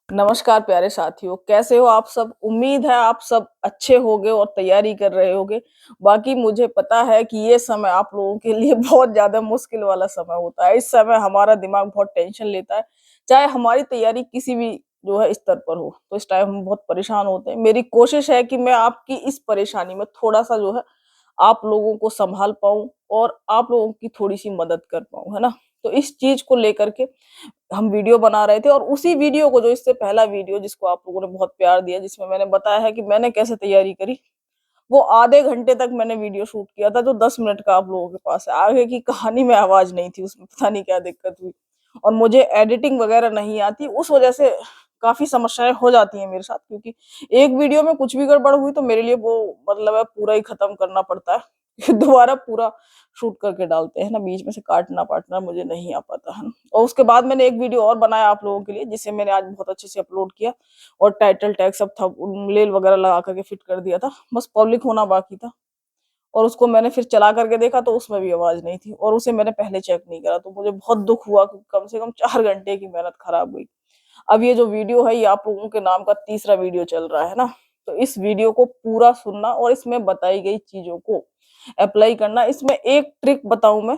नमस्कार प्यारे साथियों, कैसे हो आप सब? उम्मीद है आप सब अच्छे होगे और तैयारी कर रहे होगे। बाकी मुझे पता है कि ये समय आप लोगों के लिए बहुत ज़्यादा मुश्किल वाला समय होता है। इस समय हमारा दिमाग बहुत टेंशन लेता है, चाहे हमारी तैयारी किसी भी जो है स्तर पर हो, तो इस टाइम हम बहुत परेशान होते हैं। मेरी कोशिश है कि मैं आपकी इस परेशानी में थोड़ा-सा जो है आप लोगों को सँभाल पाऊँ और आप लोगों की थोड़ी-सी मदद कर पाऊँ, है ना? तो इस चीज़ को लेकर के हम वीडियो बना रहे थे और उसी वीडियो को जो इससे पहला वीडियो जिसको आप लोगों ने बहुत प्यार दिया, जिसमें मैंने बताया है कि मैंने कैसे तैयारी करी, वो आधे घंटे तक मैंने वीडियो शूट किया था जो 10 मिनट का आप लोगों के पास है। आगे की कहानी में आवाज़ नहीं थी उसमें, पता नहीं क्या दिक्कत हुई और मुझे एडिटिंग वगैरह नहीं आती, उस वजह से काफ़ी समस्याएँ हो जाती हैं मेरे साथ क्योंकि एक वीडियो में कुछ भी गड़बड़ हुई तो मेरे लिए वो मतलब है पूरा ही खत्म करना पड़ता है। फिर दोबारा पूरा शूट करके डालते हैं ना, बीच में से काटना-पाटना मुझे नहीं आ पाता है ना। और उसके बाद मैंने एक वीडियो और बनाया आप लोगों के लिए जिसे मैंने आज बहुत अच्छे से अपलोड किया और टाइटल टैग सब थंबनेल वगैरह लगा करके फिट कर दिया था। बस पब्लिक होना बाकी था और उसको मैंने फिर चला करके देखा तो उसमें भी आवाज़ नहीं थी और उसे मैंने पहले चेक नहीं करा तो मुझे बहुत दुःख हुआ कि कम से कम 4 घंटे की मेहनत खराब हुई। अब ये जो वीडियो है ये आप लोगों के नाम का तीसरा वीडियो चल रहा है ना, तो इस वीडियो को पूरा सुनना और इसमें बताई गई चीज़ों को अप्लाई करना। इसमें एक ट्रिक बताऊँ मैं,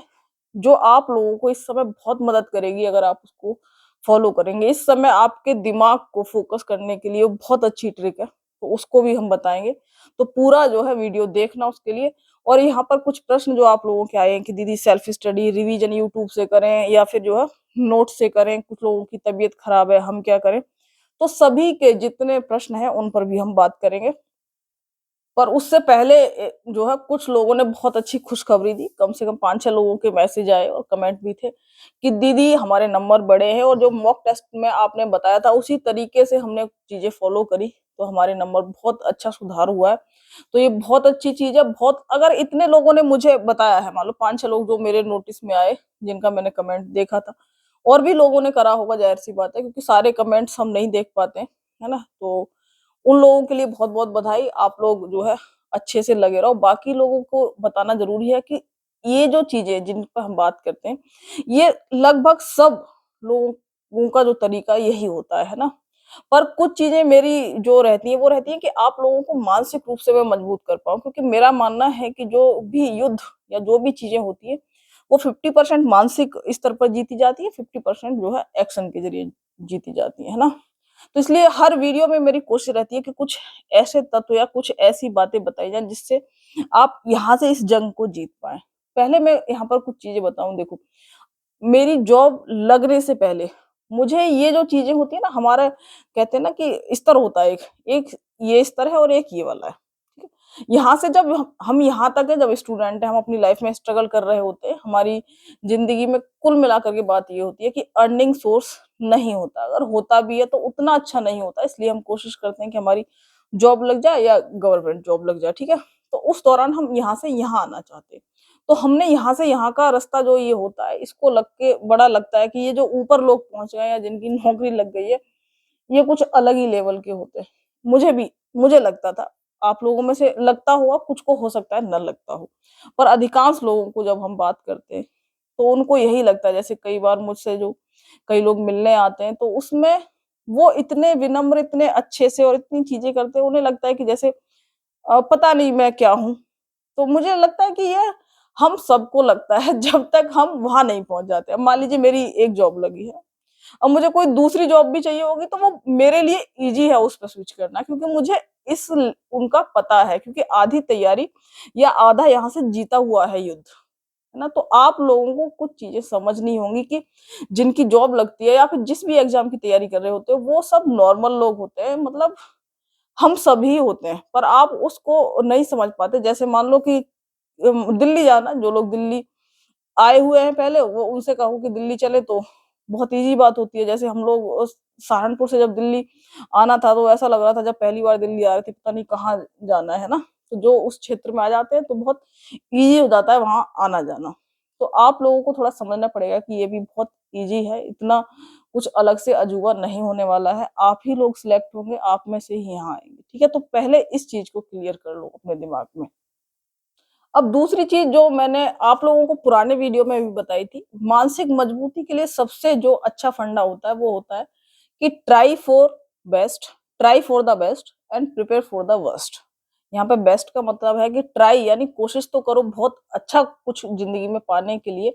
जो आप लोगों को इस समय बहुत मदद करेगी अगर आप उसको फॉलो करेंगे। इस समय आपके दिमाग को फोकस करने के लिए बहुत अच्छी ट्रिक है, तो उसको भी हम बताएँगे। तो पूरा जो है वीडियो देखना उसके लिए और यहाँ पर कुछ प्रश्न जो आप लोगों के आए हैं कि दीदी सेल्फ स्टडी, रिवीजन यूट्यूब से करें या फिर जो है नोट से करें, कुछ लोगों की तबीयत खराब है, हम क्या करें? तो सभी के जितने प्रश्न हैं उन पर भी हम बात करेंगे। पर उससे पहले जो है कुछ लोगों ने बहुत अच्छी खुशखबरी दी, कम से कम 5-6 लोगों के मैसेज आए और कमेंट भी थे कि दीदी हमारे नंबर बढ़े हैं और जो मॉक टेस्ट में आपने बताया था उसी तरीके से हमने चीज़ें फॉलो करी, तो हमारे नंबर बहुत अच्छा सुधार हुआ है। तो ये बहुत अच्छी चीज़ है, बहुत अगर इतने लोगों ने मुझे बताया है, मान लो 5-6 लोग जो मेरे नोटिस में आए, जिनका मैंने कमेंट देखा था, और भी लोगों ने करा होगा ज़ाहिर-सी बात है क्योंकि सारे कमेंट्स हम नहीं देख पाते हैं, है ना? तो उन लोगों के लिए बहुत-बहुत बधाई। आप लोग जो है अच्छे से लगे रहो। बाकी लोगों को बताना ज़रूरी है कि ये जो चीज़ें जिन पर हम बात करते हैं, ये लगभग सब लोगों का जो तरीका यही होता है ना? पर कुछ चीज़ें मेरी जो रहती हैं, वो रहती हैं कि आप लोगों को मानसिक रूप से मैं मजबूत कर पाऊँ क्योंकि मेरा मानना है कि जो भी युद्ध या जो भी चीज़ें होती हैं, वो 50% मानसिक स्तर पर जीती जाती है, 50% जो है एक्शन के ज़रिए जीती जाती है ना? तो इसलिए हर वीडियो में मेरी कोशिश रहती है कि कुछ ऐसे तत्व या कुछ ऐसी बातें बताई जाएँ जिससे आप यहाँ से इस जंग को जीत पाएँ। पहले मैं यहाँ पर कुछ चीज़ें बताऊँ देखो, मेरी जॉब लगने से पहले मुझे ये जो चीज़ें होती हैं ना हमारा कहते हैं ना कि स्तर होता है एक, एक ये स्तर है और एक ये वाला है। ठीक है? यहाँ से जब हम यहाँ तक है जब स्टूडेंट हैं, हम अपनी लाइफ में स्ट्रगल कर रहे होते हैं, हमारी ज़िंदगी में कुल मिलाकर के बात ये होती है कि अर्निंग सोर्स नहीं होता। अगर होता भी है तो उतना अच्छा नहीं होता, इसलिए हम कोशिश करते हैं कि हमारी जॉब लग जाए या गवर्नमेंट जॉब लग जाए, ठीक है? तो उस दौरान हम यहाँ से यहाँ आना चाहते हैं। तो हमने यहाँ से यहाँ का रास्ता जो ये होता है, इसको लग के बड़ा लगता है कि ये जो ऊपर लोग पहुँच गए हैं या जिनकी नौकरी लग गई है, ये कुछ अलग ही लेवल के होते हैं। मुझे लगता था, आप लोगों में से लगता होगा, कुछ को हो सकता है ना लगता हो। पर अधिकांश लोगों को जब हम बात करते हैं, तो उनको यही लगता है जैसे कई बार मुझसे जो कई लोग मिलने आते हैं, तो उसमें वो इतने विनम्र, इतने अच्छे से और इतनी चीज़ें करते हैं, उन्हें लगता है कि जैसे पता नहीं मैं क्या हूँ? तो मुझे लगता है कि ये हम सबको लगता है जब तक हम वहाँ नहीं पहुँच जाते। अब मान लीजिए मेरी एक जॉब लगी है, अब मुझे कोई दूसरी जॉब भी चाहिए होगी तो वो मेरे लिए ईज़ी है उस पे स्विच करना क्योंकि मुझे इस ल उनका पता है क्योंकि आधी तैयारी या आधा यहाँ से जीता हुआ है युद्ध, है ना? तो आप लोगों को कुछ चीज़ें समझनी होंगी कि जिनकी जॉब लगती है या फिर जिस भी एग्ज़ाम की तैयारी कर रहे होते हो, वो सब नॉर्मल लोग होते हैं मतलब हम सभी होते हैं, पर आप उसको नहीं समझ पाते। जैसे मान लो कि दिल्ली जाना, जो लोग दिल्ली आए हुए हैं पहले, वो उनसे कहो कि दिल्ली चले तो बहुत ईज़ी बात होती है। जैसे हम लोग सहारनपुर से जब दिल्ली आना था, तो ऐसा लग रहा था जब पहली बार दिल्ली आ रहे थे, पता नहीं कहाँ जाना है ना? तो जो उस क्षेत्र में आ जाते हैं, तो बहुत ईज़ी हो जाता है वहाँ आना-जाना। तो आप लोगों को थोड़ा समझना पड़ेगा कि ये भी बहुत ईज़ी है, इतना कुछ अलग से अजूबा नहीं होने वाला है। आप ही लोग सिलेक्ट होंगे, आप में से ही यहाँ आएँगे, ठीक है? तो पहले इस चीज़ को क्लियर कर लो अपने दिमाग में। अब दूसरी चीज़ जो मैंने आप लोगों को पुराने वीडियो में भी बताई थी, मानसिक मजबूती के लिए सबसे जो अच्छा फंडा होता है, वो होता है कि try for the best and prepare for the worst. यहाँ पे बेस्ट का मतलब है कि ट्राई यानी कोशिश तो करो बहुत अच्छा कुछ जिंदगी में पाने के लिए,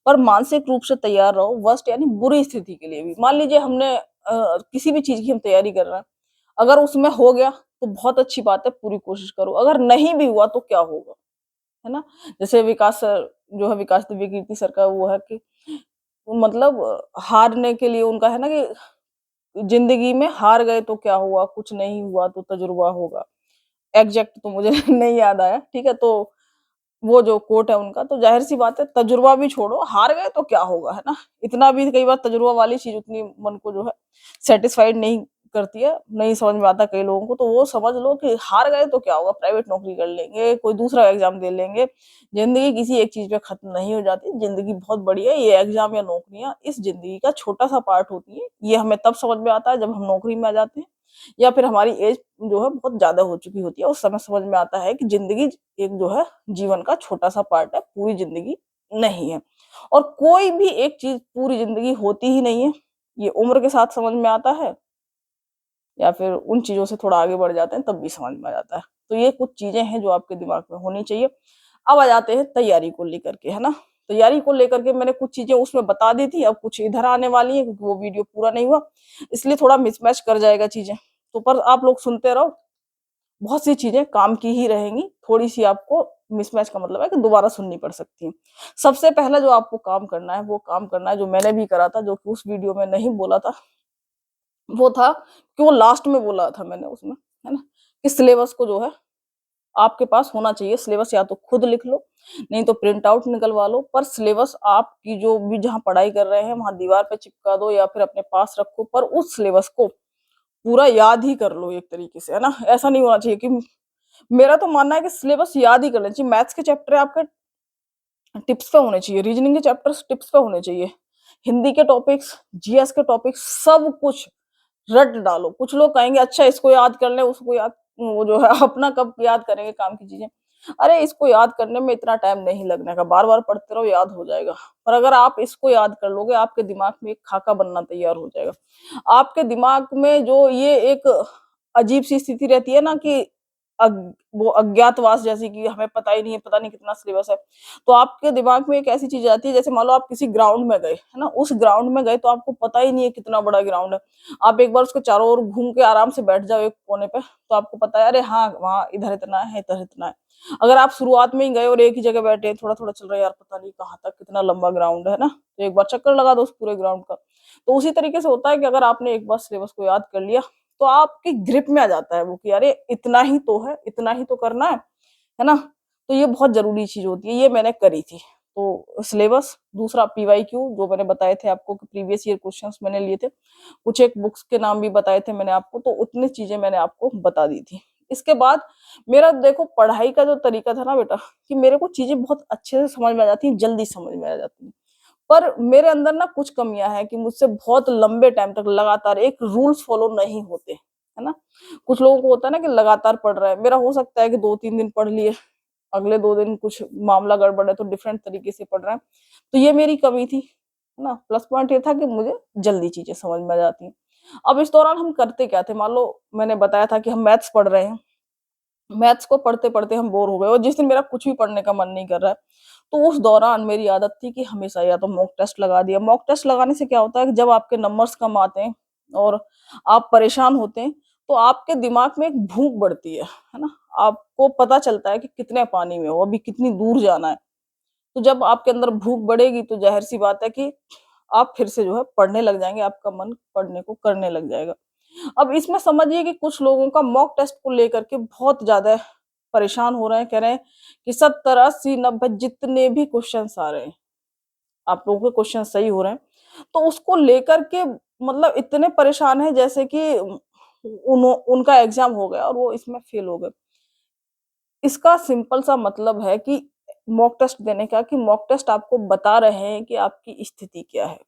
पर मानसिक रूप से तैयार रहो वर्स्ट यानी बुरी स्थिति के लिए भी। मान लीजिए हमने किसी भी चीज की हम तैयारी कर रहे हैं, अगर उसमें हो गया तो बहुत अच्छी बात है, पूरी कोशिश करो, अगर नहीं भी हुआ तो क्या होगा, है ना? जैसे विकास सर जो है, विकास दिव्य कीर्ति सर का वो है कि मतलब हारने के लिए उनका है ना कि जिंदगी में हार गए तो क्या हुआ, कुछ नहीं हुआ तो तजुर्बा होगा। एग्जैक्ट तो मुझे नहीं याद आया, ठीक है? तो वो जो कोट है उनका, तो ज़ाहिर-सी बात है तजुर्बा भी छोड़ो, हार गए तो क्या होगा, है ना? इतना भी कई बार तजुर्बा वाली चीज़ उतनी मन को जो है सैटिस्फाइड नहीं करती है, नहीं समझ में आता कई लोगों को, तो वो समझ लो कि हार गए तो क्या होगा, प्राइवेट नौकरी कर लेंगे, कोई दूसरा एग्ज़ाम दे लेंगे। ज़िंदगी किसी एक चीज़ पे खत्म नहीं हो जाती, ज़िंदगी बहुत बड़ी है, ये एग्ज़ाम या नौकरियाँ इस ज़िंदगी का छोटा-सा पार्ट होती है। ये हमें तब समझ में आता है जब हम नौकरी में आ जाते हैं या फिर हमारी एज जो है बहुत ज़्यादा हो चुकी होती है, उस समय समझ में आता है कि ज़िंदगी एक जो है जीवन का छोटा-सा पार्ट है, पूरी ज़िंदगी नहीं है। और कोई भी एक चीज़ पूरी ज़िंदगी होती ही नहीं है, ये उम्र के साथ समझ में आता है या फिर उन चीज़ों से थोड़ा आगे बढ़ जाते हैं तब भी समझ में आ जाता है। तो ये कुछ चीज़ें हैं जो आपके दिमाग में होनी चाहिए। अब आ जाते हैं तैयारी को लेकर के, है ना? तैयारी को लेकर के मैंने कुछ चीज़ें उसमें बता दी थी, अब कुछ इधर आने वाली हैं क्योंकि वो वीडियो पूरा नहीं हुआ, इसलिए थोड़ा मिसमैच कर जाएगा चीज़ें। तो पर आप लोग सुनते रहो, बहुत सी चीज़ें काम की ही रहेंगी, थोड़ी-सी आपको मिसमैच का मतलब है कि दोबारा सुननी पड़ सकती हैं। सबसे पहला जो आपको काम करना है, वो काम करना है जो मैंने भी करा था, जो कि उस वीडियो में नहीं बोला था, वो था कि वो लास्ट में बोला था मैंने उसमें, है ना? कि सिलेबस को जो है आपके पास होना चाहिए। सिलेबस या तो खुद लिख लो, नहीं तो प्रिंट आउट निकलवा लो, पर सिलेबस आपकी जो भी जहाँ पढ़ाई कर रहे हैं, वहाँ दीवार पे चिपका दो या फिर अपने पास रखो, पर उस सिलेबस को पूरा याद ही कर लो एक तरीके से, है ना? ऐसा नहीं होना चाहिए कि मेरा तो मानना है कि सिलेबस याद ही कर लेना चाहिए। मैथ्स के चैप्टर आपके टिप्स पे होने चाहिए, रीजनिंग के चैप्टर्स टिप्स पे होने चाहिए, हिंदी के टॉपिक्स, जीएस के टॉपिक्स सब कुछ रट डालो। कुछ लोग कहेंगे अच्छा इसको याद कर लें, उसको याद वो जो है अपना कब याद करेंगे काम की चीज़ें। अरे इसको याद करने में इतना टाइम नहीं लगने का, बार-बार पढ़ते रहो याद हो जाएगा। पर अगर आप इसको याद कर लोगे, आपके दिमाग में एक खाका बनना तैयार हो जाएगा। आपके दिमाग में जो ये एक अजीब-सी स्थिति रहती है ना कि अग वो अज्ञातवास जैसी कि हमें पता ही नहीं है, पता नहीं कितना सिलेबस है। तो आपके दिमाग में एक ऐसी चीज़ आती है जैसे मान लो आप किसी ग्राउंड में गए, है ना? उस ग्राउंड में गए तो आपको पता ही नहीं है कितना बड़ा ग्राउंड है। आप एक बार उसके चारों ओर घूम के आराम से बैठ जाओ एक कोने पे, तो आपको पता है अरे हाँ, वहाँ इधर इतना है, इधर इतना है। अगर आप शुरुआत में ही गए और एक ही जगह बैठे, थोड़ा-थोड़ा चल रहा है यार पता नहीं कहाँ तक कितना लंबा ग्राउंड है ना? तो एक बार चक्कर लगा दो उस पूरे ग्राउंड का। तो उसी तरीके से होता है कि अगर आपने एक बार सिलेबस को याद कर लिया, तो आपकी ग्रिप में आ जाता है वो कि अरे इतना ही तो है, इतना ही तो करना है ना? तो ये बहुत ज़रूरी चीज़ होती है, ये मैंने करी थी। तो सिलेबस, दूसरा पीवाईक्यू जो मैंने बताए थे आपको कि प्रीवियस ईयर क्वेश्चन्स मैंने लिए थे। कुछ एक बुक्स के नाम भी बताए थे मैंने आपको, तो उतनी चीज़ें मैंने आपको बता दी थी। इसके बाद मेरा देखो पढ़ाई का जो तरीका था ना बेटा, कि मेरे को चीज़ें बहुत अच्छे से समझ में आ जाती हैं, जल्दी समझ में आ जाती हैं। पर मेरे अंदर ना कुछ कमियाँ हैं कि मुझसे बहुत लंबे टाइम तक लगातार एक रूल्स फॉलो नहीं होते, है ना? कुछ लोगों को होता है ना कि लगातार पढ़ रहे हैं, मेरा हो सकता है कि 2-3 दिन पढ़ लिए, अगले 2 दिन कुछ मामला गड़बड़ है तो डिफरेंट तरीके से पढ़ रहे हैं। तो ये मेरी कमी थी, है ना? प्लस पॉइंट ये था कि मुझे जल्दी चीज़ें समझ में आ जाती हैं। अब इस दौरान हम करते क्या थे, मान लो मैंने बताया था कि हम मैथ्स पढ़ रहे हैं, मैथ्स को पढ़ते-पढ़ते हम बोर हो गए और जिस दिन मेरा कुछ भी पढ़ने का मन नहीं कर रहा है, तो उस दौरान मेरी आदत थी कि हमेशा या तो मॉक टेस्ट लगा दिया। मॉक टेस्ट लगाने से क्या होता है कि जब आपके नंबर्स कम आते हैं और आप परेशान होते हैं, तो आपके दिमाग में एक भूख बढ़ती है ना? आपको पता चलता है कि कितने पानी में हो, अभी कितनी दूर जाना है। तो जब आपके अंदर भूख बढ़ेगी तो ज़ाहिर-सी बात है कि आप फिर से जो है पढ़ने लग जाएँगे, आपका मन पढ़ने को करने लग जाएगा। अब इसमें समझिए कि कुछ लोगों का मॉक टेस्ट को लेकर के बहुत ज़्यादा परेशान हो रहे हैं, कह रहे हैं कि 70, 80, 90 जितने भी क्वेश्चन्स आ रहे हैं, आप लोगों के क्वेश्चन सही हो रहे हैं, तो उसको लेकर के मतलब इतने परेशान हैं जैसे कि उनका एग्ज़ाम हो गया और वो इसमें फेल हो गए। इसका सिंपल सा मतलब है कि मॉक टेस्ट देने का कि मॉक टेस्ट आपको बता रहे हैं कि आपकी स्थिति क्या है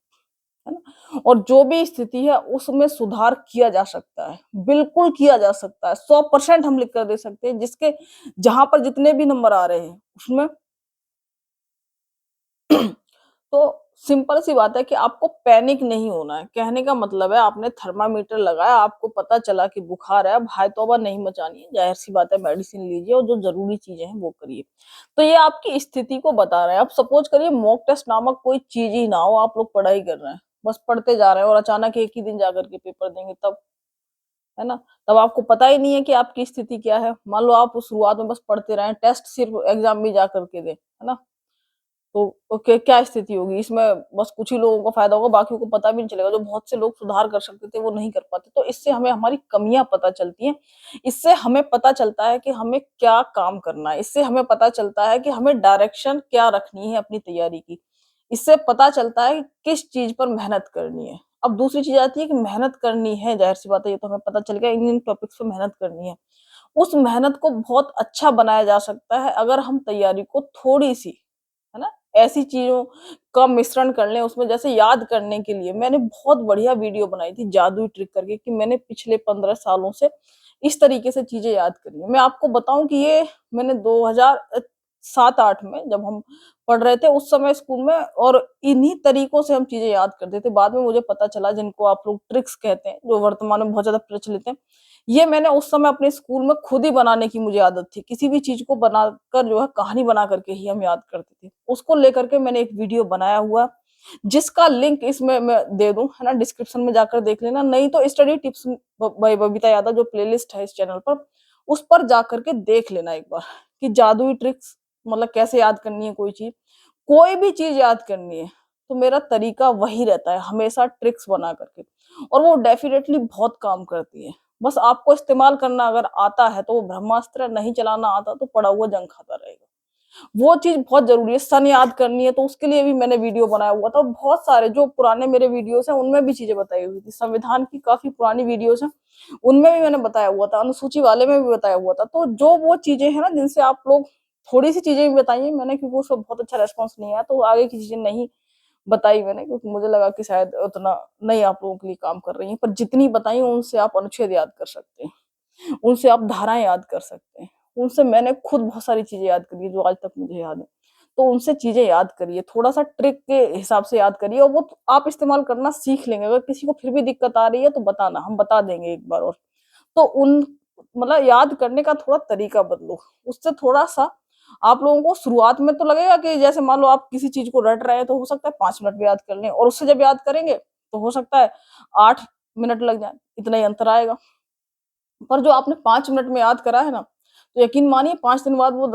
ना? और जो भी स्थिति है उसमें सुधार किया जा सकता है, बिल्कुल किया जा सकता है, 100% हम लिख कर दे सकते हैं जिसके जहाँ पर जितने भी नंबर आ रहे हैं उसमें तो सिंपल सी बात है कि आपको पैनिक नहीं होना है। कहने का मतलब है आपने थर्मामीटर लगाया, आपको पता चला कि बुखार है, अब हाय तौबा नहीं मचानी है, ज़ाहिर-सी बात है मेडिसिन लीजिए और जो ज़रूरी चीज़ें हैं वो करिए। तो ये आपकी स्थिति को बता रहा है। अब सपोज़ करिए मॉक टेस्ट नामक कोई चीज़ ही ना हो, आप लोग पढ़ाई कर रहे हैं, बस पढ़ते जा रहे हैं और अचानक एक ही दिन जाकर के पेपर देंगे तब, है ना? तब आपको पता ही नहीं है कि आपकी स्थिति क्या है। मान लो आप शुरुआत में बस पढ़ते रहें, टेस्ट सिर्फ़ एग्ज़ाम में जा कर के दें, है ना? तो ओके क्या स्थिति होगी? इसमें बस कुछ ही लोगों को फ़ायदा होगा, बाकियों को पता भी नहीं चलेगा। जो बहुत से लोग सुधार कर सकते थे, वो नहीं कर पाते। तो इससे हमें हमारी कमियाँ पता चलती हैं। इससे हमें पता चलता है कि हमें क्या काम करना है। इससे हमें पता चलता है कि हमें डायरेक्शन क्या रखनी है अपनी तैयारी की। इससे पता चलता है कि किस चीज़ पर मेहनत करनी है। अब दूसरी चीज़ आती है कि मेहनत करनी है, ज़ाहिर-सी बात है, ये तो हमें पता चल गया इन-इन टॉपिक्स पे मेहनत करनी है। उस मेहनत को बहुत अच्छा बनाया जा सकता है अगर हम तैयारी को थोड़ी-सी, है ना? ऐसी चीज़ों का मिश्रण कर लें उसमें, जैसे याद करने के लिए मैंने बहुत बढ़िया वीडियो बनाई थी जादुई ट्रिक करके कि मैंने पिछले 15 सालों से इस तरीके से चीज़ें याद करी हैं। मैं आपको बताऊँ कि ये मैंने 7-8 में जब हम पढ़ रहे थे उस समय स्कूल में, और इन्हीं तरीकों से हम चीज़ें याद करते थे। बाद में मुझे पता चला जिनको आप लोग ट्रिक्स कहते हैं, जो वर्तमान में बहुत ज़्यादा प्रचलित हैं। ये मैंने उस समय अपने स्कूल में खुद ही बनाने की मुझे आदत थी। किसी भी चीज़ को बनाकर जो है कहानी बना कर के ही हम याद करते थे। उसको लेकर के मैंने एक वीडियो बनाया हुआ, जिसका लिंक इसमें मैं दे दूँ, है ना? डिस्क्रिप्शन में जाकर देख लेना। नहीं तो study tips by Babita Yadav जो प्लेलिस्ट है इस चैनल पर, उस पर जाकर के देख लेना एक बार कि जादुई ट्रिक्स मतलब कैसे याद करनी है कोई चीज़। कोई भी चीज़ याद करनी है, तो मेरा तरीका वही रहता है, हमेशा ट्रिक्स बना कर के, और वो डेफ़िनेटली बहुत काम करती है। बस आपको इस्तेमाल करना अगर आता है तो वो ब्रह्मास्त्र, नहीं चलाना आता तो पड़ा हुआ जंग खाता रहेगा। वो चीज़ बहुत ज़रूरी है। सन याद करनी है तो उसके लिए भी मैंने वीडियो बनाया हुआ था। बहुत सारे जो पुराने मेरे वीडियोज़ हैं उनमें भी चीज़ें बताई हुई थी। संविधान की काफ़ी पुरानी वीडियोज़ हैं, उनमें भी मैंने बताया हुआ था। अनुसूची वाले में भी बताया हुआ था। तो जो वो चीज़ें हैं ना जिनसे आप लोग, थोड़ी-सी चीज़ें भी बताई हैं मैंने, क्योंकि उसका बहुत अच्छा रिस्पॉन्स नहीं आया, तो आगे की चीज़ें नहीं बताई मैंने, क्योंकि मुझे लगा कि शायद उतना नहीं आप लोगों के लिए काम कर रही हैं। पर जितनी बताई हैं उनसे आप अनुच्छेद याद कर सकते हैं। उनसे आप धाराएँ याद कर सकते हैं। उनसे मैंने खुद बहुत सारी चीज़ें याद करी हैं जो आज तक मुझे याद है। तो उनसे चीज़ें याद करिए, थोड़ा-सा ट्रिक के हिसाब से याद करिए और वो आप इस्तेमाल करना सीख लेंगे। अगर किसी को फिर भी दिक्कत आ रही है तो बताना, हम बता देंगे एक बार और। तो उन मतलब याद करने का थोड़ा तरीका बदलो। उससे थोड़ा-सा आप लोगों को शुरुआत में तो लगेगा कि जैसे मान लो आप किसी चीज़ को रट रहे हैं तो हो सकता है 5 मिनट में याद कर लें, और उससे जब याद करेंगे तो हो सकता है 8 मिनट लग जाएँ, इतना ही अंतर आएगा। पर जो आपने 5 मिनट में याद करा है ना, तो यकीन मानिए 5 दिन बाद वो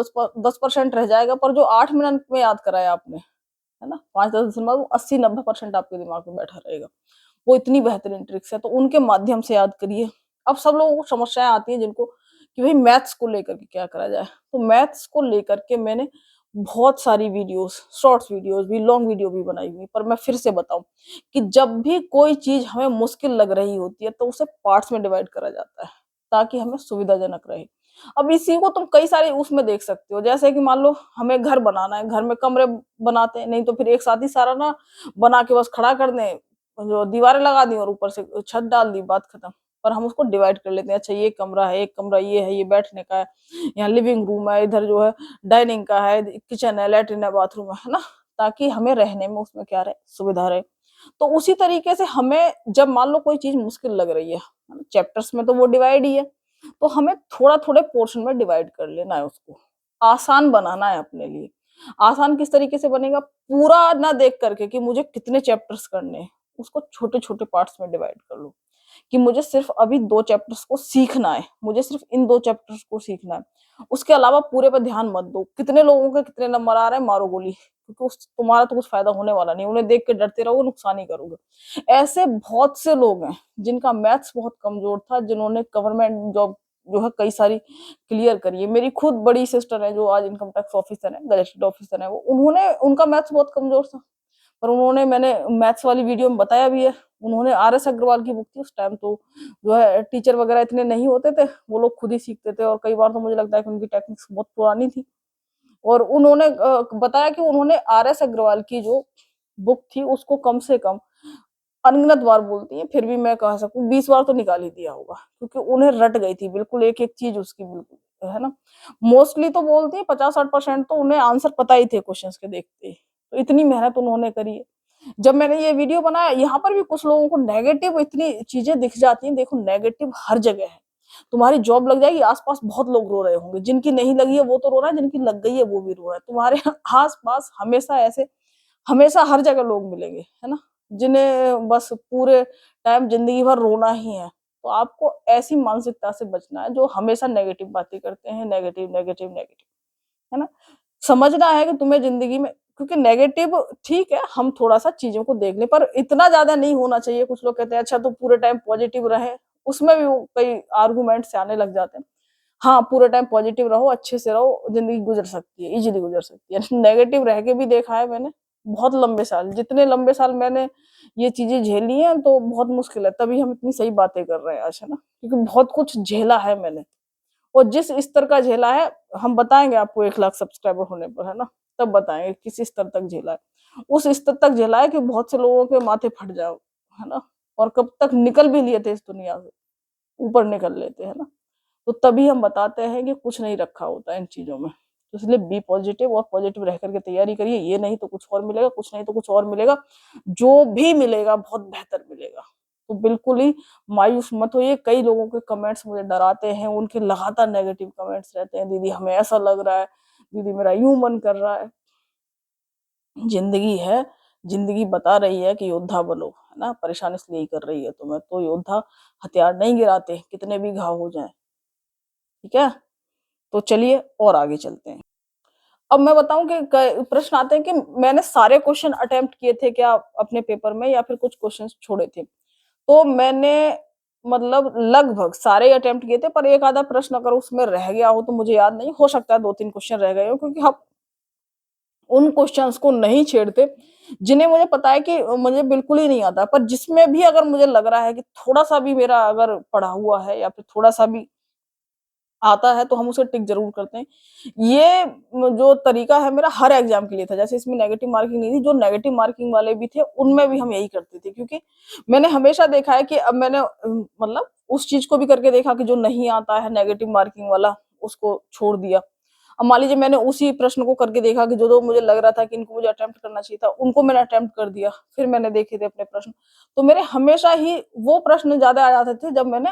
10% रह जाएगा, पर जो 8 मिनट में याद करा है आपने, है ना? 5-10 दिन बाद वो 80-90% आपके दिमाग में बैठा रहेगा। वो इतनी बेहतरीन ट्रिक्स है, तो उनके माध्यम से याद करिए। अब सब लोगों को समस्याएँ आती हैं जिनको कि भई मैथ्स को लेकर के क्या करा जाए? तो मैथ्स को लेकर के मैंने बहुत सारी वीडियोज़, शॉर्ट्स वीडियोज़ भी, लॉन्ग वीडियो भी बनाई हुई है। पर मैं फिर से बताऊँ कि जब भी कोई चीज़ हमें मुश्किल लग रही होती है, तो उसे पार्ट्स में डिवाइड करा जाता है, ताकि हमें सुविधाजनक रहे। अब इसी को तुम कई सारे उसमें देख सकते हो, जैसे कि मान लो हमें घर बनाना है, घर में कमरे बनाते हैं, नहीं तो फिर एक साथ ही सारा ना बना के बस खड़ा कर दें, जो दीवारें लगा दी और ऊपर से छत डाल दी, बात खत्म। पर हम उसको डिवाइड कर लेते हैं, अच्छा ये कमरा है, एक कमरा ये है, ये बैठने का है, यहाँ लिविंग रूम है, इधर जो है डाइनिंग का है, किचन है, लैट्रिन है, बाथरूम है ना? ताकि हमें रहने में उसमें क्या रहे, सुविधा रहे। तो उसी तरीके से हमें जब मान लो कोई चीज़ मुश्किल लग रही है ना? चैप्टर्स में तो वो डिवाइड ही है, तो हमें थोड़ा-थोड़े पोर्शन में डिवाइड कर लेना है उसको। आसान बनाना है अपने लिए। आसान किस तरीके से बनेगा? पूरा ना देख कर के कि मुझे कितने चैप्टर्स करने हैं, उसको छोटे-छोटे पार्ट्स में डिवाइड कर लो। कि मुझे सिर्फ़ अभी 2 चैप्टर्स को सीखना है, मुझे सिर्फ़ इन 2 चैप्टर्स को सीखना है। उसके अलावा पूरे पे ध्यान मत दो। कितने लोगों के कितने नंबर आ रहे हैं, मारो गोली, क्योंकि उस तुम्हारा तो कुछ फ़ायदा होने वाला नहीं है, उन्हें देख के डरते रहोगे, नुकसान ही करोगे। ऐसे बहुत से लोग हैं, जिनका मैथ्स बहुत कमज़ोर था, जिन्होंने गवर्नमेंट जॉब जो है कई सारी क्लियर करी है। मेरी खुद बड़ी सिस्टर है, जो आज इनकम टैक्स ऑफ़िसर हैं, गजेटेड ऑफ़िसर हैं वो, उन्होंने उनका मैथ्स बहुत कमज़ोर था। पर उन्होंने, मैंने मैथ्स वाली वीडियो में बताया भी है, उन्होंने आरएस अग्रवाल की बुक थी उस टाइम, तो जो है टीचर वगैरह इतने नहीं होते थे, वो लोग खुद ही सीखते थे, और कई बार तो मुझे लगता है कि उनकी टेक्निक्स बहुत पुरानी थी। और उन्होंने बताया कि उन्होंने आरएस अग्रवाल की जो बुक थी उसको कम से कम अनगिनत बार बोलती हैं, फिर भी मैं कह सकूँ 20 बार तो निकाल ही दिया होगा, क्योंकि उन्हें रट गई थी बिल्कुल एक-एक चीज़ उसकी बिल्कुल, है ना? मोस्टली तो बोलती हैं 50-60% तो उन्हें आंसर पता ही थे क्वेश्चन्स के देखते ही। तो इतनी मेहनत उन्होंने करी है। जब मैंने ये वीडियो बनाया, यहाँ पर भी कुछ लोगों को नेगेटिव इतनी चीजें दिख जाती हैं। देखो नेगेटिव हर जगह है। तुम्हारी जॉब लग जाएगी, आसपास बहुत लोग रो रहे होंगे, जिनकी नहीं लगी है वो तो रो रहा है, जिनकी लग गई है वो भी रो रहा है। तुम्हारे आसपास हमेशा ऐसे, हमेशा हर जगह लोग मिलेंगे, है ना, जिन्हें बस पूरे टाइम जिंदगी भर रोना ही है। तो आपको ऐसी मानसिकता से बचना है जो हमेशा नेगेटिव बातें करते हैं, नेगेटिव नेगेटिव नेगेटिव, है ना। समझना है कि तुम्हें जिंदगी में, क्योंकि नेगेटिव ठीक है, हम थोड़ा सा चीजों को देख ले, पर इतना ज्यादा नहीं होना चाहिए। कुछ लोग कहते हैं अच्छा तो पूरे टाइम पॉजिटिव रहे, उसमें भी वो कई आर्गुमेंट से आने लग जाते हैं। हाँ, पूरे टाइम पॉजिटिव रहो, अच्छे से रहो, जिंदगी गुजर सकती है, इजीली गुजर सकती है। नेगेटिव रह के भी देखा है मैंने, बहुत लंबे साल, जितने लंबे साल मैंने ये चीजें झेली हैं, तो बहुत मुश्किल है, तभी हम इतनी सही बातें कर रहे हैं आज, है ना, क्योंकि बहुत कुछ झेला है मैंने। और जिस स्तर का झेला है, हम बताएंगे आपको 1 लाख सब्सक्राइबर होने पर, है ना, तब बताएंगे किस स्तर तक झेला है। उस स्तर तक झेला है कि बहुत से लोगों के माथे फट जाओ, है ना, और कब तक निकल भी लिए थे इस दुनिया से, ऊपर निकल लेते, है ना। तो तभी हम बताते हैं कि कुछ नहीं रखा होता है इन चीजों में। तो इसलिए बी पॉजिटिव, और पॉजिटिव रह करके तैयारी करिए। ये नहीं तो कुछ और मिलेगा, कुछ नहीं तो कुछ और मिलेगा, जो भी मिलेगा बहुत बेहतर मिलेगा। तो बिल्कुल ही मायूस मत होइए। कई लोगों के कमेंट्स मुझे डराते हैं, उनके लगातार नेगेटिव कमेंट्स रहते हैं, दीदी हमें ऐसा लग रहा है, दीदी मेरा यूं मन कर रहा है। जिंदगी है, जिंदगी बता रही है कि योद्धा बनो, है ना, परेशान इसलिए ही कर रही है तुम्हें। तो योद्धा हथियार नहीं गिराते, कितने भी घाव हो जाए, ठीक है। तो चलिए और आगे चलते हैं। अब मैं बताऊं कि प्रश्न आते हैं कि मैंने सारे क्वेश्चन अटेम्प्ट किए थे क्या अपने पेपर में, या फिर कुछ क्वेश्चन छोड़े थे। तो मैंने मतलब लगभग सारे अटेम्प्ट किए थे, पर एक आधा प्रश्न अगर उसमें रह गया हो तो मुझे याद नहीं, हो सकता है 2-3 क्वेश्चन रह गए हो, क्योंकि हम उन क्वेश्चंस को नहीं छेड़ते जिन्हें मुझे पता है कि मुझे बिल्कुल ही नहीं आता। पर जिसमें भी अगर मुझे लग रहा है कि थोड़ा सा भी मेरा अगर पढ़ा हुआ है, या फिर थोड़ा सा भी आता है, तो हम उसे टिक जरूर करते हैं। ये जो तरीका है मेरा हर एग्जाम के लिए था। जैसे इसमें नेगेटिव मार्किंग नहीं थी, जो नेगेटिव मार्किंग वाले भी थे उनमें भी हम यही करते थे, क्योंकि मैंने हमेशा देखा है कि अब मैंने मतलब उस चीज को भी करके देखा कि जो नहीं आता है नेगेटिव मार्किंग वाला, उसको छोड़ दिया। अब मान लीजिए मैंने उसी प्रश्न को करके देखा कि जो जो मुझे लग रहा था कि इनको मुझे अटेम्प्ट करना चाहिए था, उनको मैंने अटेम्प्ट कर दिया, फिर मैंने देखे थे अपने प्रश्न। तो मेरे हमेशा ही वो प्रश्न ज्यादा आ जाते थे जब मैंने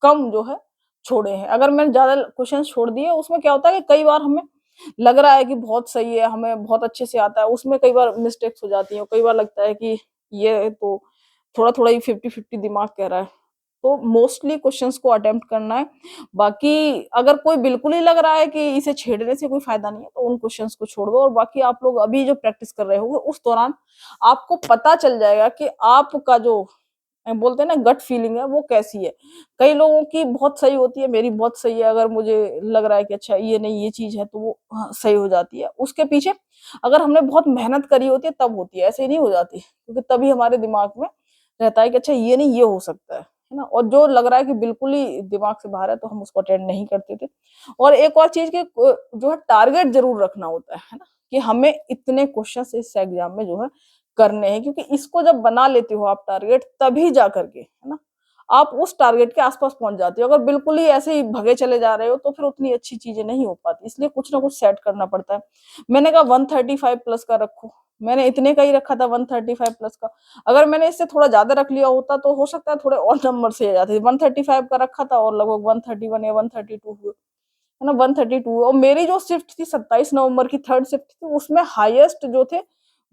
कम जो है छोड़े हैं। अगर मैंने ज्यादा क्वेश्चन छोड़ दिए, उसमें क्या होता है कि कई बार हमें लग रहा है कि बहुत सही है, हमें बहुत अच्छे से आता है, उसमें कई बार मिस्टेक्स हो जाती हैं, कई बार लगता है कि ये तो थोड़ा थोड़ा ही 50-50 दिमाग कह रहा है। तो मोस्टली क्वेश्चंस को अटेम्प्ट करना है। बाकी अगर कोई बिल्कुल ही लग रहा है कि इसे छेड़ने से कोई फायदा नहीं है, तो उन क्वेश्चंस को छोड़ दो। और बाकी आप लोग अभी जो प्रैक्टिस कर रहे होंगे, उस दौरान आपको पता चल जाएगा कि आपका जो बोलते हैं ना गट फीलिंग है, वो कैसी है। कई लोगों की बहुत सही होती है, मेरी बहुत सही है। अगर मुझे लग रहा है कि अच्छा ये नहीं ये चीज है, तो वो हाँ, सही हो जाती है। उसके पीछे अगर हमने बहुत मेहनत करी होती है तब होती है, ऐसे ही नहीं हो जाती, क्योंकि तभी हमारे दिमाग में रहता है कि अच्छा ये नहीं ये हो सकता है ना। और जो लग रहा है कि बिल्कुल ही दिमाग से बाहर है, तो हम उसको अटेंड नहीं करते थे। और एक और चीज के जो है टारगेट जरूर रखना होता है ना, कि हमें इतने क्वेश्चन इस एग्जाम में जो है करने हैं। क्योंकि इसको जब बना लेते हो आप टारगेट, तभी जा करके, है ना, आप उस टारगेट के आसपास पहुंच जाते हो। अगर बिल्कुल ही ऐसे ही भगे चले जा रहे हो, तो फिर उतनी अच्छी चीजें नहीं हो पाती। इसलिए कुछ ना कुछ सेट करना पड़ता है। मैंने कहा 135 प्लस का रखो, मैंने इतने का ही रखा था 135 प्लस का। अगर मैंने इससे थोड़ा ज्यादा रख लिया होता, तो हो सकता है थोड़े और नंबर से आ जाते। 135 का रखा था और लगभग 131 या 132 हुए, है ना, 132। और मेरी जो शिफ्ट थी 27 नवंबर की, थर्ड शिफ्ट थी, उसमें हाईएस्ट जो थे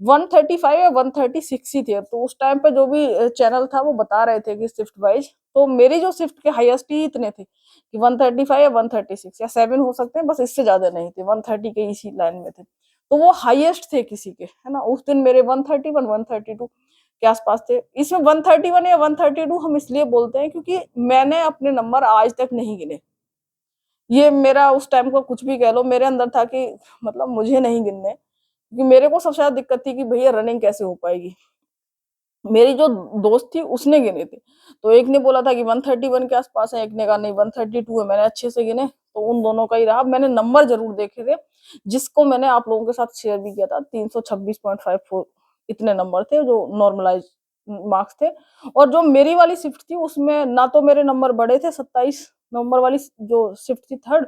135 या 136 ही थे। तो उस टाइम पे जो भी चैनल था वो बता रहे थे कि शिफ्ट वाइज, तो मेरी जो शिफ्ट के हाईएस्ट ही इतने थे कि 135 या 136 या 7 हो सकते हैं, बस इससे ज्यादा नहीं थे, 130 के इसी लाइन में थे। तो वो हाईएस्ट थे किसी के, है ना। उस दिन मेरे 131 132 के आसपास थे। इसमें 131 या 132 हम इसलिए बोलते हैं क्योंकि मैंने अपने नंबर आज तक नहीं गिने। ये मेरा उस टाइम का कुछ भी कह लो, मेरे अंदर था कि मतलब मुझे नहीं गिनने, क्योंकि मेरे को सबसे ज्यादा दिक्कत थी कि भैया रनिंग कैसे हो पाएगी। मेरी जो दोस्त थी उसने गिने थे, तो एक ने बोला था कि 131 के आसपास है, एक ने कहा नहीं 132 है। मैंने अच्छे से गिने, तो उन दोनों का ही रहा। मैंने नंबर जरूर देखे थे, जिसको मैंने आप लोगों के साथ शेयर भी किया था, 326.54 इतने नंबर थे जो नॉर्मलाइज मार्क्स थे। और जो मेरी वाली शिफ्ट थी उसमें ना तो मेरे नंबर बढ़े थे, 27 नवंबर वाली जो शिफ्ट थी थर्ड,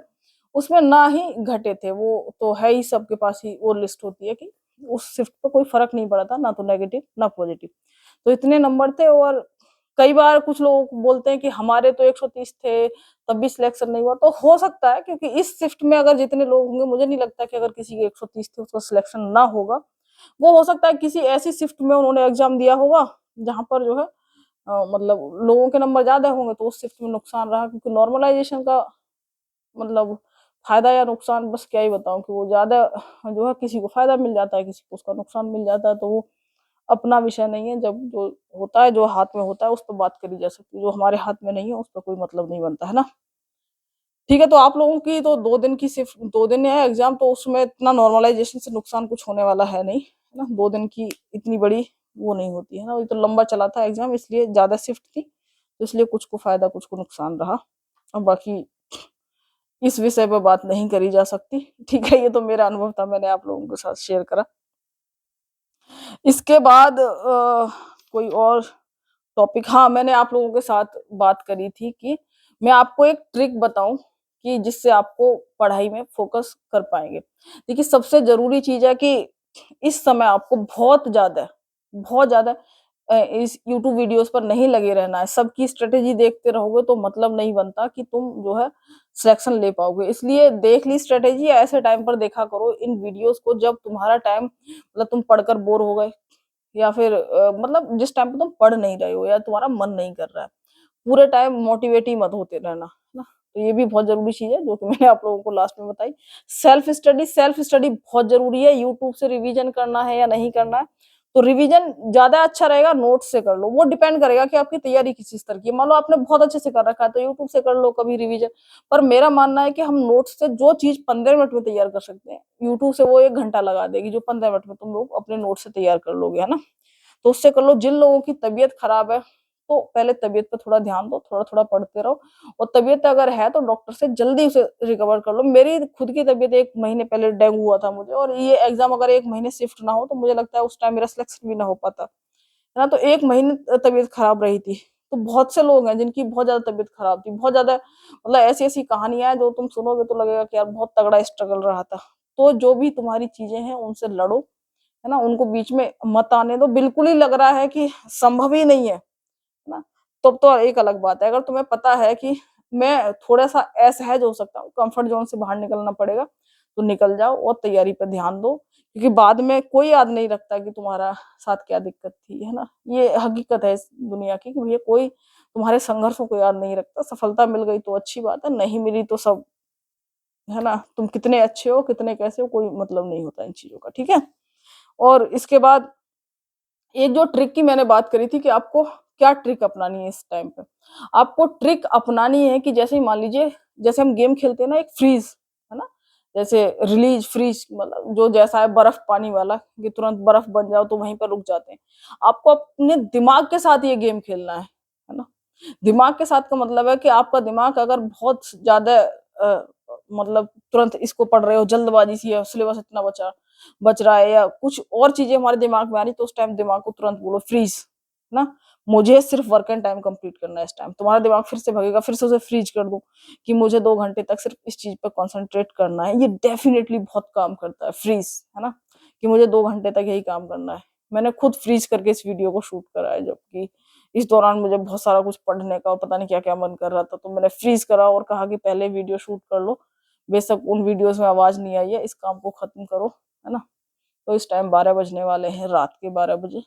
उसमें ना ही घटे थे। वो तो है ही, सबके पास ही वो लिस्ट होती है कि उस शिफ्ट पे कोई फ़र्क नहीं पड़ा था, ना तो नेगेटिव ना पॉज़िटिव। तो इतने नंबर थे और कई बार कुछ लोग बोलते हैं कि हमारे तो 130 थे, तब भी सिलेक्शन नहीं हुआ। तो हो सकता है क्योंकि इस शिफ्ट में अगर जितने लोग होंगे मुझे नहीं लगता कि अगर किसी के 130 थे उसका सिलेक्शन ना होगा। वो हो सकता है किसी ऐसी शिफ्ट में उन्होंने एग्ज़ाम दिया होगा, जहाँ पर जो है मतलब लोगों के नंबर ज़्यादा होंगे तो उस शिफ्ट में नुकसान रहा क्योंकि नॉर्मलाइज़ेशन का मतलब फ़ायदा या नुकसान बस क्या ही बताऊँ कि वो ज़्यादा जो है किसी को फ़ायदा मिल जाता है, किसी को उसका नुकसान मिल जाता है, तो वो अपना विषय नहीं है। जब जो होता है, जो हाथ में होता है उस पे बात करी जा सकती है, जो हमारे हाथ में नहीं है उस पे कोई मतलब नहीं बनता, है ना? ठीक है, तो आप लोगों की तो 2 दिन की सिर्फ़ 2 दिन है एग्ज़ाम तो उसमें इतना नॉर्मलाइज़ेशन से नुकसान कुछ होने वाला है नहीं, है ना? 2 दिन की इतनी बड़ी वो नहीं होती है ना, ये तो लंबा चला था एग्ज़ाम इसलिए ज़्यादा शिफ्ट थी, तो इसलिए कुछ को फ़ायदा, कुछ को नुकसान रहा। और बाकी इस विषय पे बात नहीं करी जा सकती, ठीक है? ये तो मेरा अनुभव था, मैंने आप लोगों के साथ शेयर करा। इसके बाद कोई और टॉपिक हाँ, मैंने आप लोगों के साथ बात करी थी कि मैं आपको एक ट्रिक बताऊँ कि जिससे आपको पढ़ाई में फ़ोकस कर पाएँगे। देखिए, सबसे ज़रूरी चीज़ है कि इस समय आपको बहुत ज़्यादा इस यूट्यूब वीडियोज़ पर नहीं लगे रहना है। सबकी स्ट्रैटेजी देखते रहोगे तो मतलब नहीं बनता कि तुम जो है सिलेक्शन ले पाओगे। इसलिए देख ली स्ट्रैटेजी ऐसे टाइम पर देखा करो इन वीडियोज़ को जब तुम्हारा टाइम मतलब तुम पढ़कर बोर हो गए या फिर मतलब जिस टाइम पे तुम पढ़ नहीं रहे हो या तुम्हारा मन नहीं कर रहा है, पूरे टाइम मोटिवेट ही मत होते रहना, है ना? तो ये भी बहुत ज़रूरी चीज़ है जो कि मैंने आप लोगों को लास्ट में बताई। सेल्फ स्टडी बहुत ज़रूरी है, यूट्यूब से रिवीजन करना है या नहीं करना है, तो रिवीजन ज़्यादा अच्छा रहेगा नोट्स से कर लो, वो डिपेंड करेगा कि आपकी तैयारी किस स्तर की है। मान लो आपने बहुत अच्छे से कर रखा है तो यूट्यूब से कर लो कभी रिवीजन, पर मेरा मानना है कि हम नोट्स से जो चीज़ 15 मिनट में तैयार कर सकते हैं, यूट्यूब से वो 1 घंटा लगा देगी जो 15 मिनट में तुम लोग अपने नोट्स से तैयार कर लोगे, है ना? तो उससे कर लो। जिन लोगों की तबीयत खराब है, तो पहले तबीयत पे थोड़ा ध्यान दो, थोड़ा-थोड़ा पढ़ते रहो और तबीयत अगर है तो डॉक्टर से जल्दी उसे रिकवर कर लो। मेरी खुद की तबीयत 1 महीने पहले डेंगू हुआ था मुझे और ये एग्ज़ाम अगर 1 महीने शिफ्ट ना हो तो मुझे लगता है उस टाइम मेरा सिलेक्शन भी ना हो पाता, है ना? तो 1 महीने तबीयत खराब रही थी। तो बहुत से लोग हैं जिनकी बहुत ज़्यादा तबीयत खराब थी, बहुत ज़्यादा मतलब ऐसी-ऐसी कहानियाँ हैं जो तुम सुनोगे तो लगेगा कि यार बहुत तगड़ा स्ट्रगल रहा था। तो जो भी तुम्हारी चीज़ें हैं उनसे लड़ो, है ना? उनको बीच में मत आने दो, बिल्कुल ही लग रहा है कि संभव ही नहीं है ना? तब तो एक अलग बात है। अगर तुम्हें पता है कि मैं थोड़ा-सा असहज हो सकता हूँ, कम्फर्ट ज़ोन से बाहर निकलना पड़ेगा, तो निकल जाओ और तैयारी पे ध्यान दो, क्योंकि बाद में कोई याद नहीं रखता कि तुम्हारा साथ क्या दिक्कत थी, है ना? ये हकीकत है इस दुनिया की कि भैया कोई तुम्हारे संघर्षों को याद नहीं रखता। सफलता मिल गई तो अच्छी बात है, नहीं मिली तो सब है ना? तुम कितने अच्छे हो, कितने कैसे हो, कोई मतलब नहीं होता इन चीज़ों का, ठीक है? और इसके बाद एक जो ट्रिक की मैंने बात करी थी कि आपको क्या ट्रिक अपनानी है इस टाइम पे। आपको ट्रिक अपनानी है कि जैसे ही मान लीजिए जैसे हम गेम खेलते हैं ना एक फ्रीज़, है ना? जैसे रिलीज़, फ्रीज़ मतलब जो जैसा है बर्फ पानी वाला कि तुरंत बर्फ बन जाओ तो वहीं पर रुक जाते हैं। आपको अपने दिमाग के साथ ये गेम खेलना है ना? दिमाग के साथ का मतलब है कि आपका दिमाग अगर बहुत ज़्यादा मतलब तुरंत इसको पढ़ रहे हो, जल्दबाज़ी सी है, सिलेबस इतना बच रहा है या कुछ और चीज़ें हमारे दिमाग में आ रही तो उस टाइम दिमाग को तुरंत बोलो फ्रीज़, ना? मुझे सिर्फ़ वर्क एंड टाइम कंप्लीट करना है इस टाइम। तुम्हारा दिमाग फिर से भगेगा, फिर से उसे फ्रीज़ कर दो कि मुझे 2 घंटे तक सिर्फ़ इस चीज़ पे कॉन्संट्रेट करना है। ये डेफ़िनिटली बहुत काम करता है फ्रीज़, है ना? कि मुझे 2 घंटे तक यही काम करना है। मैंने खुद फ्रीज़ करके इस वीडियो को शूट करा है जबकि इस दौरान मुझे बहुत सारा कुछ पढ़ने का और पता नहीं क्या-क्या मन कर रहा था, तो मैंने फ्रीज़ करा और कहा कि पहले वीडियो शूट कर लो। बेशक उन वीडियोज़ में आवाज़ नहीं आई है, इस काम को खत्म करो, है ना? तो इस टाइम 12 बजने वाले हैं, रात के 12 बजे,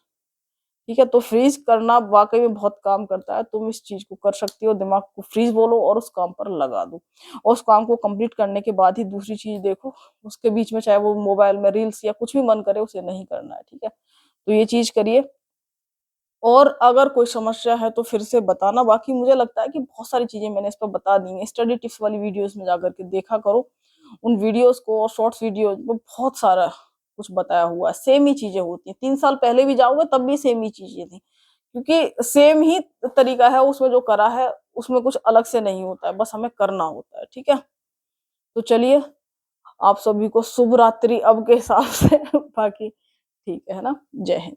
ठीक है? तो फ्रीज़ करना वाक़ई में बहुत काम करता है, तुम इस चीज़ को कर सकती हो, दिमाग को फ्रीज़ बोलो और उस काम पर लगा दो। और उस काम को कंप्लीट करने के बाद ही दूसरी चीज़ देखो, उसके बीच में चाहे वो मोबाइल में रील्स या कुछ भी मन करे उसे नहीं करना है, ठीक है? तो ये चीज़ करिए और अगर कोई समस्या है तो फिर से बताना, बाकी मुझे लगता है कि बहुत सारी चीज़ें मैंने इस पे बता दी हैं। स्टडी टिप्स वाली वीडियोज़ में जाकर के देखा करो। उन वीडियोज़ को और शॉर्ट्स वीडियोज़ में बहुत सारा कुछ बताया हुआ है, सेम ही चीज़ें होती हैं। 3 साल पहले भी जाओगे तब भी सेम ही चीज़ें थी। क्योंकि सेम ही तरीका है उसमें जो करा है, उसमें कुछ अलग से नहीं होता है, बस हमें करना होता है, ठीक है? तो चलिए, आप सभी को शुभ रात्रि अब के हिसाब से बाकी ठीक है ना? जय हिंद।